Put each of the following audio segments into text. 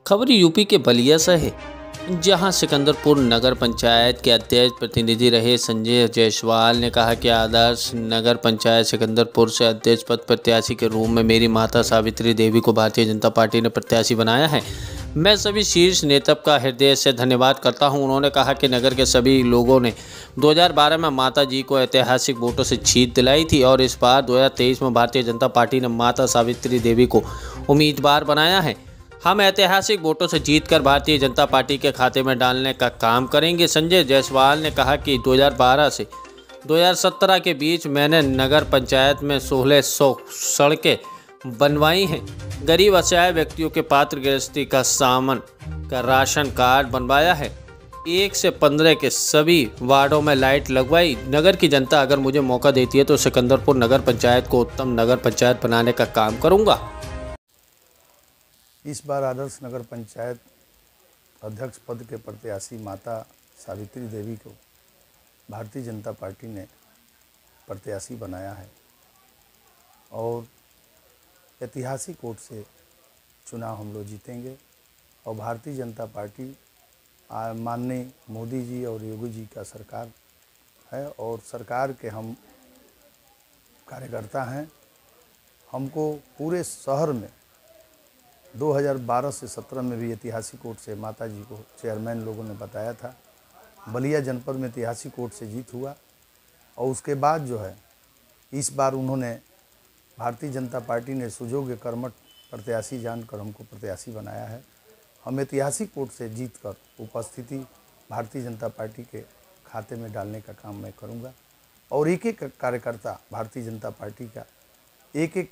खबर यूपी के बलिया से है, जहां सिकंदरपुर नगर पंचायत के अध्यक्ष प्रतिनिधि रहे संजय जायसवाल ने कहा कि आदर्श नगर पंचायत सिकंदरपुर से अध्यक्ष पद प्रत्याशी के रूप में मेरी माता सावित्री देवी को भारतीय जनता पार्टी ने प्रत्याशी बनाया है। मैं सभी शीर्ष नेता का हृदय से धन्यवाद करता हूं। उन्होंने कहा कि नगर के सभी लोगों ने 2012 में माता जी को ऐतिहासिक वोटों से जीत दिलाई थी और इस बार 2023 में भारतीय जनता पार्टी ने माता सावित्री देवी को उम्मीदवार बनाया है। हम ऐतिहासिक वोटों से जीतकर भारतीय जनता पार्टी के खाते में डालने का काम करेंगे। संजय जायसवाल ने कहा कि 2012 से 2017 के बीच मैंने नगर पंचायत में 1600 सड़कें बनवाई हैं। गरीब असहाय व्यक्तियों के पात्र गृहस्थी का सामान का राशन कार्ड बनवाया है। 1 से 15 के सभी वार्डों में लाइट लगवाई। नगर की जनता अगर मुझे मौका देती है तो सिकंदरपुर नगर पंचायत को उत्तम नगर पंचायत बनाने का काम करूँगा। इस बार आदर्श नगर पंचायत अध्यक्ष पद के प्रत्याशी माता सावित्री देवी को भारतीय जनता पार्टी ने प्रत्याशी बनाया है और ऐतिहासिक वोट से चुनाव हम लोग जीतेंगे और भारतीय जनता पार्टी माननीय मोदी जी और योगी जी का सरकार है और सरकार के हम कार्यकर्ता हैं। हमको पूरे शहर में 2012 से 17 में भी ऐतिहासिक वोट से माता जी को चेयरमैन लोगों ने बताया था। बलिया जनपद में ऐतिहासिक वोट से जीत हुआ और उसके बाद जो है इस बार उन्होंने भारतीय जनता पार्टी ने सुयोग्य कर्मठ प्रत्याशी जानकर हमको प्रत्याशी बनाया है। हम ऐतिहासिक वोट से जीतकर उपस्थिति भारतीय जनता पार्टी के खाते में डालने का काम मैं करूंगा और एक एक कार्यकर्ता भारतीय जनता पार्टी का, एक एक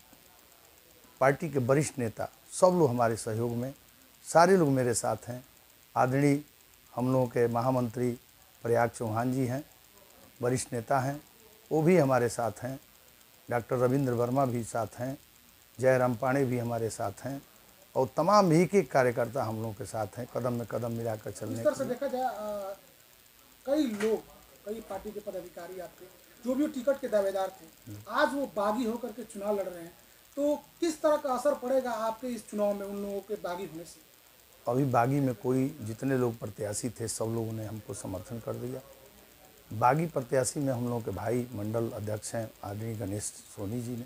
पार्टी के वरिष्ठ नेता सब लोग हमारे सहयोग में, सारे लोग मेरे साथ हैं। आदरणीय हम लोगों के महामंत्री प्रयाग चौहान जी हैं, वरिष्ठ नेता हैं, वो भी हमारे साथ हैं। डॉक्टर रविंद्र वर्मा भी साथ हैं, जयराम पाणे भी हमारे साथ हैं और तमाम एक एक कार्यकर्ता हम लोगों के साथ हैं, कदम में कदम मिलाकर चलने। इस तरह से देखा जाए कई लोग, कई पार्टी के पदाधिकारी आपके जो भी टिकट के दावेदार थे, आज वो बागी होकर के चुनाव लड़ रहे हैं, तो किस तरह का असर पड़ेगा आपके इस चुनाव में उन लोगों के बागी होने से? अभी बागी में कोई, जितने लोग प्रत्याशी थे सब लोगों ने हमको समर्थन कर दिया। बागी प्रत्याशी में हम लोगों के भाई मंडल अध्यक्ष हैं आदरणीय गणेश सोनी जी ने,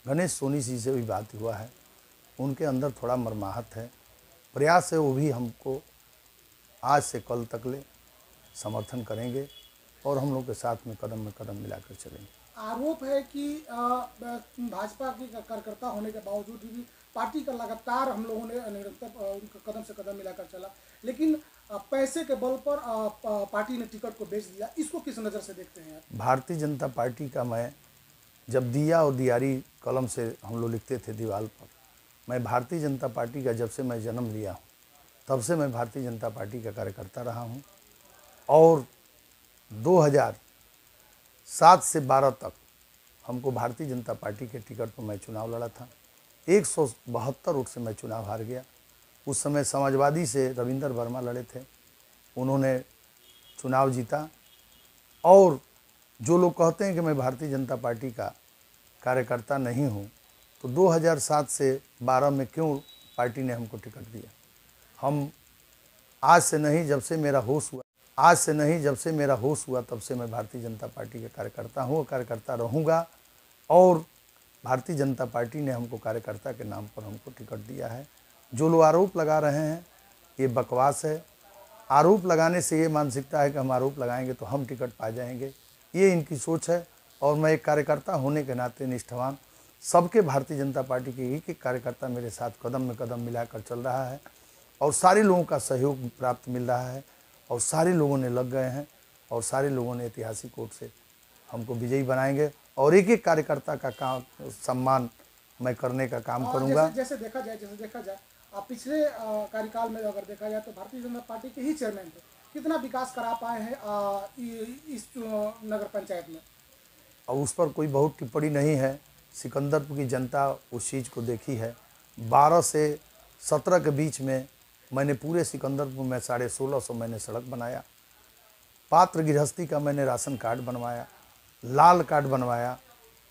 गणेश सोनी जी से भी बात हुआ है, उनके अंदर थोड़ा मरमाहत है, प्रयास है, वो भी हमको आज से कल तक ले समर्थन करेंगे और हम लोग के साथ में कदम मिलाकर चलेंगे। आरोप है कि भाजपा के कार्यकर्ता होने के बावजूद भी पार्टी का लगातार हम लोगों ने निरंतर उनका कदम से कदम मिलाकर चला, लेकिन पैसे के बल पर पार्टी ने टिकट को बेच दिया। इसको किस नज़र से देखते हैं आप? भारतीय जनता पार्टी का मैं जब दिया और दियारी कलम से हम लोग लिखते थे दीवार पर, मैं भारतीय जनता पार्टी का जब से मैं जन्म लिया हूँ तब से मैं भारतीय जनता पार्टी का कार्यकर्ता रहा हूँ और 2007 से 12 तक हमको भारतीय जनता पार्टी के टिकट पर मैं चुनाव लड़ा था। 172 वोट से मैं चुनाव हार गया। उस समय समाजवादी से रविंद्र वर्मा लड़े थे, उन्होंने चुनाव जीता। और जो लोग कहते हैं कि मैं भारतीय जनता पार्टी का कार्यकर्ता नहीं हूं, तो 2007 से 12 में क्यों पार्टी ने हमको टिकट दिया? हम आज से नहीं, जब से मेरा होश हुआ तब से मैं भारतीय जनता पार्टी के कार्यकर्ता हूँ, कार्यकर्ता रहूँगा और भारतीय जनता पार्टी ने हमको कार्यकर्ता के नाम पर हमको टिकट दिया है। जो लोग आरोप लगा रहे हैं ये बकवास है। आरोप लगाने से ये मानसिकता है कि हम आरोप लगाएंगे तो हम टिकट पा जाएंगे, ये इनकी सोच है। और मैं एक कार्यकर्ता होने के नाते निष्ठावान, सबके भारतीय जनता पार्टी के एक एक कार्यकर्ता मेरे साथ कदम में कदम मिलाकर चल रहा है और सारे लोगों का सहयोग प्राप्त मिल रहा है और सारे लोगों ने लग गए हैं और सारे लोगों ने ऐतिहासिक वोट से हमको विजयी बनाएंगे और एक एक कार्यकर्ता का काम सम्मान मैं करने का काम करूंगा। जैसे देखा जाए पिछले कार्यकाल में अगर देखा जाए तो भारतीय जनता पार्टी के ही चेयरमैन थे, कितना विकास करा पाए हैं इस नगर पंचायत में? और उस पर कोई बहुत टिप्पणी नहीं है। सिकंदरपुर की जनता उस चीज़ को देखी है। 12 से 17 के बीच में मैंने पूरे सिकंदरपुर में 1650 मैंने सड़क बनाया, पात्र गृहस्थी का मैंने राशन कार्ड बनवाया, लाल कार्ड बनवाया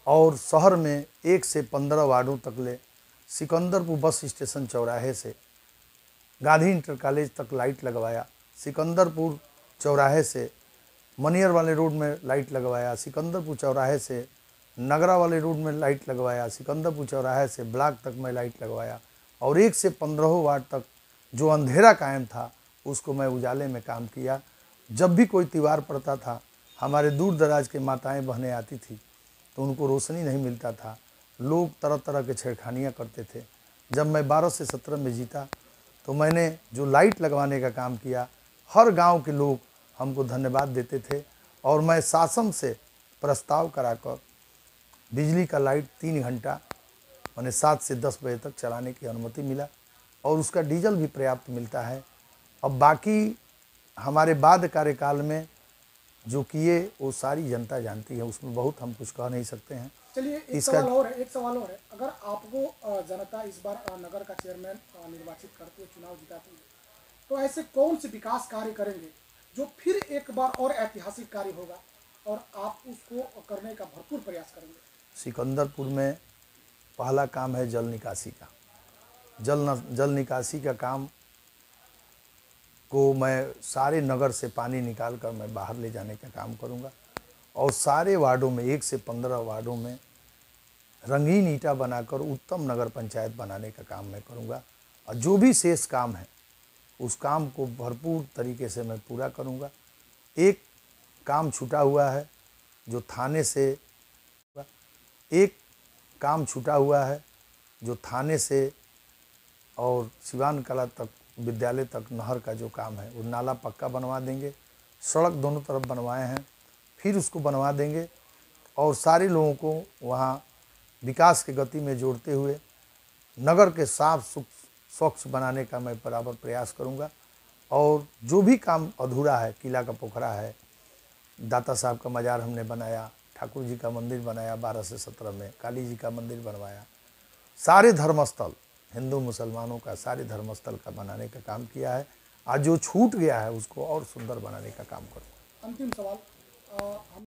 और शहर में 1 से 15 वार्डों तक ले सिकंदरपुर बस स्टेशन चौराहे से गांधी इंटर कॉलेज तक लाइट लगवाया, सिकंदरपुर चौराहे से मनियर वाले रोड में लाइट लगवाया, सिकंदरपुर चौराहे से नगरा वाले रोड में लाइट लगवाया, सिकंदरपुर चौराहे से ब्लॉक तक मैं लाइट लगवाया और 1 से 15 वार्ड तक जो अंधेरा कायम था उसको मैं उजाले में काम किया। जब भी कोई त्यौहार पड़ता था, हमारे दूर दराज के माताएं बहनें आती थी तो उनको रोशनी नहीं मिलता था, लोग तरह तरह के छेड़खानियाँ करते थे। जब मैं 12 से 17 में जीता तो मैंने जो लाइट लगवाने का काम किया, हर गांव के लोग हमको धन्यवाद देते थे और मैं शासन से प्रस्ताव कराकर बिजली का लाइट 3 घंटा मैंने 7 से 10 बजे तक चलाने की अनुमति मिला और उसका डीजल भी पर्याप्त मिलता है। अब बाकी हमारे बाद कार्यकाल में जो किए वो सारी जनता जानती है, उसमें बहुत हम कुछ कह नहीं सकते हैं। चलिए एक सवाल और है, अगर आपको जनता इस बार नगर का चेयरमैन निर्वाचित करती है, चुनाव जिताती है, तो ऐसे कौन से विकास कार्य करेंगे जो फिर एक बार और ऐतिहासिक कार्य होगा और आप उसको करने का भरपूर प्रयास करेंगे? सिकंदरपुर में पहला काम है जल निकासी का। जल निकासी का काम को मैं सारे नगर से पानी निकाल कर मैं बाहर ले जाने का काम करूंगा और सारे वार्डों में 1 से 15 वार्डों में रंगीन ईंटा बनाकर उत्तम नगर पंचायत बनाने का काम मैं करूंगा और जो भी शेष काम है उस काम को भरपूर तरीके से मैं पूरा करूंगा। एक काम छूटा हुआ है जो थाने से और सिवान कला तक विद्यालय तक नहर का जो काम है वो नाला पक्का बनवा देंगे, सड़क दोनों तरफ बनवाए हैं, फिर उसको बनवा देंगे और सारे लोगों को वहाँ विकास की गति में जोड़ते हुए नगर के साफ स्वच्छ बनाने का मैं बराबर प्रयास करूँगा। और जो भी काम अधूरा है, किला का पोखरा है, दाता साहब का मज़ार हमने बनाया, ठाकुर जी का मंदिर बनाया 12 से 17 में, काली जी का मंदिर बनवाया, सारे धर्मस्थल हिंदू मुसलमानों का सारे धर्मस्थल का बनाने का काम किया है। आज जो छूट गया है उसको और सुंदर बनाने का काम करूँगा। अंतिम सवाल,